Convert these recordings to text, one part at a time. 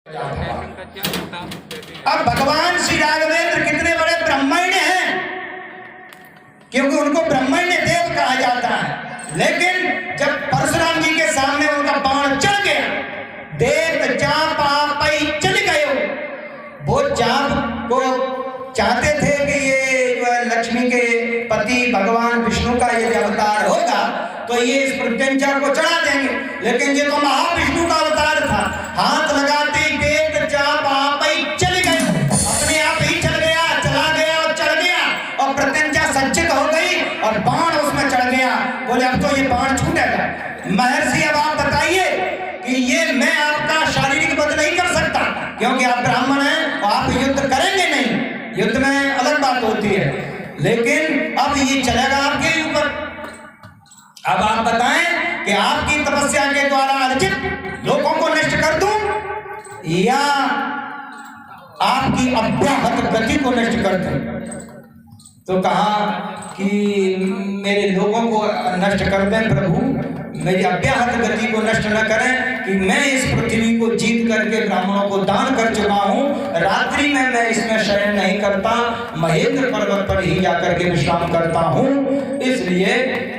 अब भगवान श्री राघवेंद्र कितने बड़े ब्रह्मण्य हैं, क्योंकि उनको ब्रह्मण्य देव कहा जाता है। लेकिन जब परशुराम जी के सामने उनका बाण चढ़ गया, देव चाप आप चल गए। वो चाप को चाहते थे कि ये लक्ष्मी के पति भगवान विष्णु का ये अवतार होगा तो ये इस प्रत्यंचा को चढ़ा देंगे, लेकिन ये तो महाविष्णु का अवतार था। हाथ लगाते ही देव चाप आप चल गए, अपने आप ही चल गया, चला गया और चढ़ गया, और प्रत्यंचा संचित हो गई और बाण उसमें चढ़ गया। बोले अब तो ये बाण छूटेगा। महर्षि अब आप बताइए कि ये मैं आपका शारीरिक वध नहीं कर सकता, क्योंकि आप ब्राह्मण हैं और आप युद्ध करेंगे नहीं, युद्ध में अलग बात होती है, लेकिन अब ये चलेगा आपके ऊपर। अब आप बताएं कि आपकी तपस्या के द्वारा अर्जित लोगों को नष्ट कर दूं या आपकी अव्याहत गति को नष्ट कर दूं। तो कहा कि मेरे लोगों को नष्ट कर दें प्रभु, मेरी अव्याहत गति को नष्ट न करें, कि मैं इस पृथ्वी को जीत करके ब्राह्मणों को दान कर चुका हूँ। रात्रि में मैं इसमें शयन नहीं करता, महेंद्र पर्वत पर ही जाकर के विश्राम करता हूँ। इसलिए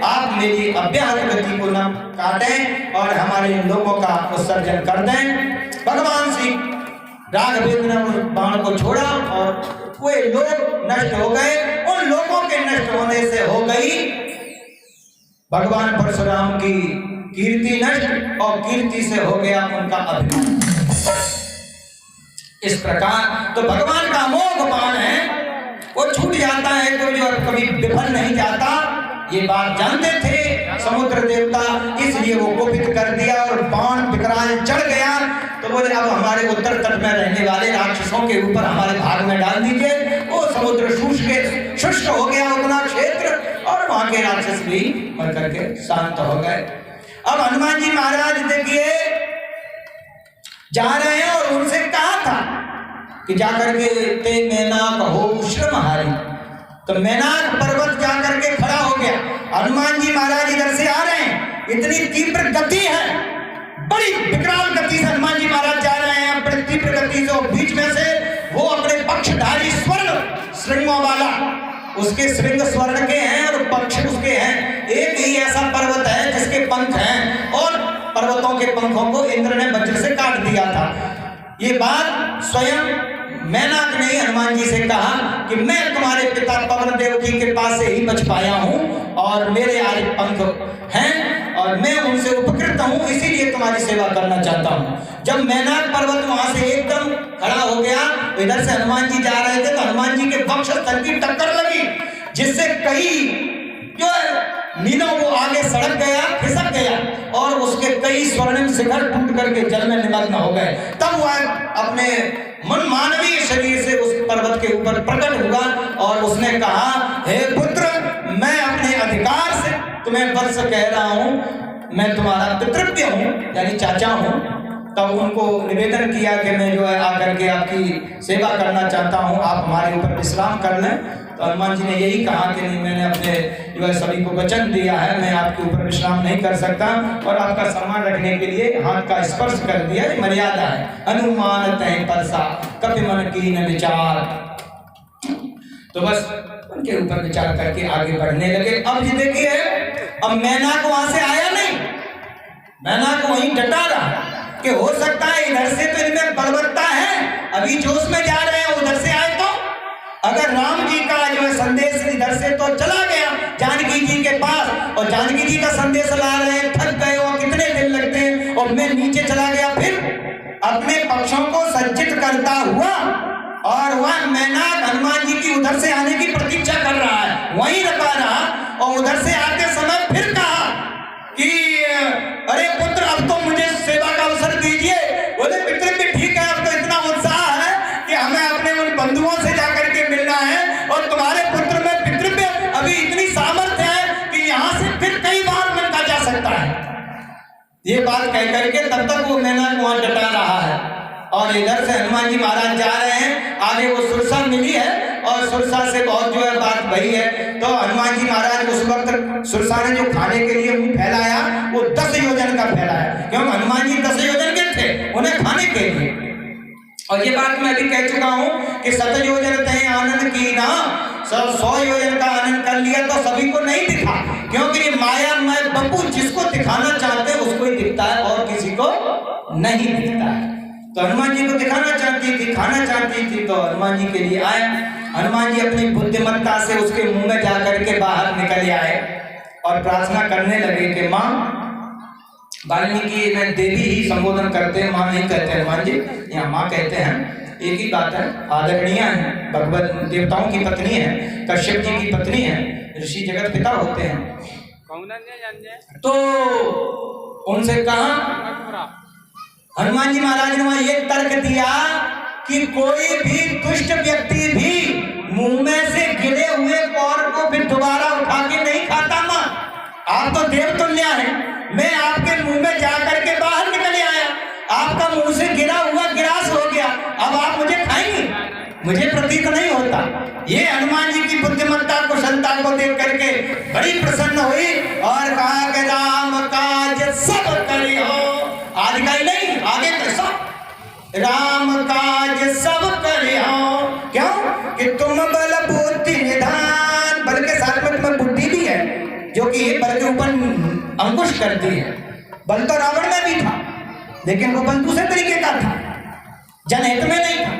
आप मेरी अव्याहत गति को न काटें और हमारे लोगों का उत्सर्जन कर दें। भगवान श्री राघवेंद्र ने उस बाण को छोड़ा और वे लोग नष्ट हो गए। उन लोगों के नष्ट होने से हो गई भगवान परशुराम की कीर्ति नष्ट, और कीर्ति से हो गया उनका अभिमान। इस प्रकार तो भगवान का अमोघ बाण है, वो छूट जाता है तो जो कभी विफल नहीं जाता। ये बात जानते थे समुद्र देवता, इसलिए वो कोपित कर दिया और बाण विकराल चढ़ गया। तो बोले अब हमारे उत्तर तट में रहने वाले राक्षसों के ऊपर हमारे भाग में डाल दीजिए। वो समुद्र शुष्क हो गया उतना क्षेत्र, और वहां के राक्षस भी मर करके शांत हो गए। अब हनुमान जी महाराज देखिए जा रहे हैं और उनसे कहा था कि जाकर के ते मैनाक हो श्रमहारी, तो मैनाक पर्वत जाकर के खड़ा हो गया। हनुमान जी महाराज इधर से आ रहे हैं, इतनी तीव्र गति है, बड़ी विकराल गति से हनुमान जी महाराज जा रहे हैं, बड़ी तीव्र गति से। बीच में से वो अपने पक्षधारी स्वर्ण श्रृंगों वाला, उसके श्रृंग स्वर्ण के हैं और पक्ष उसके हैं। एक ही ऐसा पर्वत है जिसके पंख हैं, और पर्वतों के पंखों को इंद्र ने वज्र से काट दिया था। ये बात स्वयं मैनाक ने हनुमान जी से कहा कि मैं तुम्हारे पिता पवन देव की कृपा से ही बच पाया हूँ, और मेरे आज पंख हैं और मैं उनसे उपकृत हूँ, इसीलिए तुम्हारी सेवा करना चाहता हूँ। जब मैनाक पर्वत वहां से एकदम खड़ा हो गया, इधर से हनुमान जी जा रहे थे तो हनुमान जी के वक्षस्थल की टक्कर लगी, जिससे कई जो मीलों वो आगे सड़क गया, खिसक गया, और उसके कई स्वर्णिम शिखर टूट करके जल में निमग्न हो गए। तब वह अपने मन मानवीय शरीर से उस पर्वत के ऊपर प्रकट हुआ और उसने कहा, हे पुत्र, मैं अपने अधिकार से तुम्हें वत्स कह रहा हूं, मैं तुम्हारा पितृव्य हूं, यानी चाचा हूं। तब उनको निवेदन किया कि मैं जो है आकर के आपकी सेवा करना चाहता हूं, आप हमारे ऊपर विश्राम कर लें। तो हनुमान जी ने यही कहा कि नहीं, मैंने अपने जो है सभी को वचन दिया है, मैं आपके ऊपर विश्राम नहीं कर सकता, और आपका सम्मान रखने के लिए हाथ का स्पर्श कर दिया, ये मर्यादा है। हनुमान तय परसा कपि मन कीन विचार। तो बस उनके ऊपर विचार करके आगे बढ़ने लगे। अब ये देखिए, अब मैनाक वहां से आया नहीं, मैनाक वहीं डटा रहा कि हो सकता है इधर से तो इनमें बलवत्ता है, अभी जोश में जा रहे हैं, उधर से आए तो अगर राम जी का जो है संदेश इधर से तो चला गया जानकी जी के पास, और जानकी जी का संदेश ला रहे हैं, थक गए हो, कितने दिन लगते हैं, और मैं नीचे चला गया, फिर अपने पक्षों को संचित करता हुआ, और वह मैनाक हनुमान जी की उधर से आने की प्रतीक्षा कर रहा है, वहीं रखा रहा, और उधर से आते समय फिर कहा कि अरे पुत्र, अब तो मुझे सेवा का अवसर दीजिए। बोले पितृ भी ठीक है, अब तो इतना उत्साह है कि हमें अपने उन बंधुओं से जाकर के मिलना है, और तुम्हारे पुत्र में पितृव्य अभी इतनी सामर्थ्य है कि यहाँ से फिर कई बार मिलता जा सकता है। ये बात कह करके तब तक वो मैनाक वहां डटा रहा है, और इधर से हनुमान जी महाराज जा रहे हैं। आगे वो सुरसा मिली है, और सुरसा से बहुत जो है बात भई है। तो हनुमान जी महाराज उस वक्त सुरसा ने जो खाने के लिए मुंह फैलाया, वो 10 योजन का फैलाया, क्योंकि हनुमान जी 10 योजन के थे उन्हें खाने के लिए। और ये बात मैं अभी कह चुका हूँ कि 7 योजन तय आनंद की ना, 100 योजन का आनंद कर लिया तो सभी को नहीं दिखा, क्योंकि ये माया में बप्पू जिसको दिखाना चाहते हैं उसको ही दिखता है और किसी को नहीं दिखता है। तो हनुमान जी को दिखाना चाहती थी, खाना चाहती थी, तो हनुमान जी के लिए आए। हनुमान जी अपनी बुद्धिमत्ता से उसके मुंह में जाकर के बाहर निकल आए और प्रार्थना करने लगे कि माँ, वाल्मीकि में देवी ही संबोधन करते हैं, माँ नहीं कहते हनुमान जी, यहाँ माँ कहते हैं। एक ही बात है, आदरणीय है, भगवत देवताओं की पत्नी है, कश्यप जी की पत्नी है, ऋषि जगत पिता होते हैं। तो उनसे कहा, हनुमान जी महाराज ने वहां ये तर्क दिया कि कोई भी दुष्ट व्यक्ति भी मुंह में से गिरे हुए कौर को फिर दोबारा उठा के नहीं खाता। माँ, आप तो देवतुल्य हैं, मैं आपके मुंह में जाकर के बाहर निकल आया, आपका मुंह से गिरा हुआ गिरास हो गया, अब आप मुझे खाएंगे? मुझे प्रतीत नहीं होता। ये हनुमान जी की बुद्धिमत्ता कुशलता को देख करके बड़ी प्रसन्न हुई और कहा कि राम काज सब करियो, आज का ही नहीं, आगे कैसा, राम काज सब करियो। क्यों? कि तुम बल बुद्धि निधान, बल के साथ में तुम्हें बुद्धि भी है, जो कि बल के ऊपर अंकुश करती है। बल तो रावण में भी था, लेकिन वो बल दूसरे तरीके का था, जनहित में नहीं था।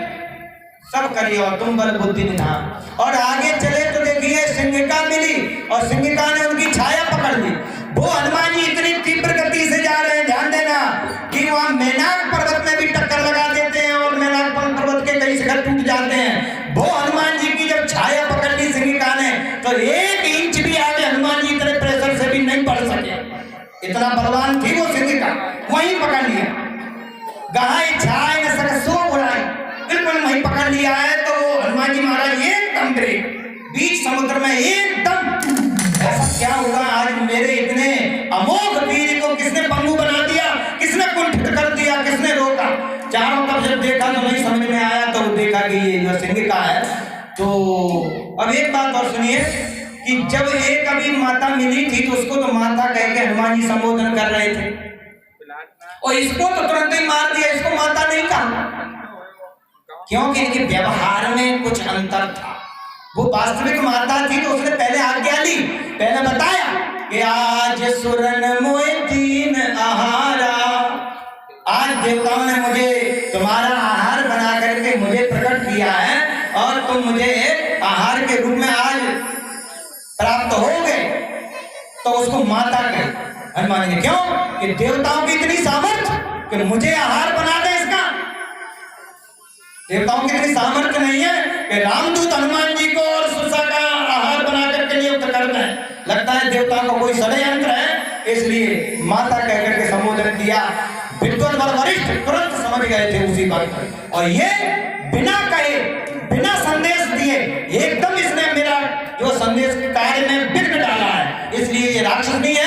सब करियो तुम बल बुद्धि निधान। और आगे चले तो देखिए सिंहिका मिली और सिंहिका ने उनकी छाया पकड़ ली। वो हनुमान जी इतनी तीव्र गति से जा रहे हैं, ध्यान देना, कि वहां मेनाक पर्वत में भी टक्कर लगा देते हैं और मेनाक पर्वत के कई शिखर टूट जाते हैं। वो हनुमान जी की जब छाया पकड़ ली सिंहिका ने, तो 1 इंच भी आगे हनुमान जी इतने प्रेशर से भी नहीं बढ़ सके, इतना बलवान थी वो सिंहिका, वहीं पकड़ लिया। गाय छाए न सरसों उड़ाई, बिल्कुल वहीं पकड़ लिया है। तो हनुमान जी महाराज एकदम ब्रेक, बीच समुद्र में एकदम, ऐसा क्या हुआ आज मेरे इतने अमोघ वीर को किसने पंगु बना दिया, किसने कुंठित कर दिया, किसने रोका? चारों तरफ जब देखा तो नहीं समझ में आया, तो देखा कि ये जो सिंहिका है। तो अब एक बात और सुनिए कि जब एक अभी माता मिली थी तो उसको तो माता कह के हनुमान जी संबोधन कर रहे थे, और इसको तो तुरंत ही मार दिया, इसको माता नहीं कहा, क्योंकि इनके व्यवहार में कुछ अंतर था। वो वास्तविक माता थी तो उसने पहले आज्ञा ली, पहले बताया कि आज सुरन मोए दीन आहारा, आज देवताओं ने मुझे तुम्हारा आहार बना करके मुझे प्रकट किया है और तुम मुझे आहार के रूप में आज प्राप्त हो गए। तो उसको माता कहे हनुमान जी, क्यों? कि देवताओं की इतनी सामर्थ्य कि मुझे आहार बना दे, इसका देवताओं की इतनी सामर्थ्य नहीं है कि रामदूत हनुमान जी को और सुरसा का आहार बना करके नियुक्त करते हैं। लगता है देवताओं को कोई षड्यंत्र है, इसलिए माता कह करके संबोधन किया। विद्वान और वरिष्ठ तुरंत समझ गए थे उसी बात, और ये बिना कहे, बिना संदेश दिए एकदम इसने मेरा जो संदेश कार्य में विघ्न डाला है, इसलिए ये राक्षस नहीं है,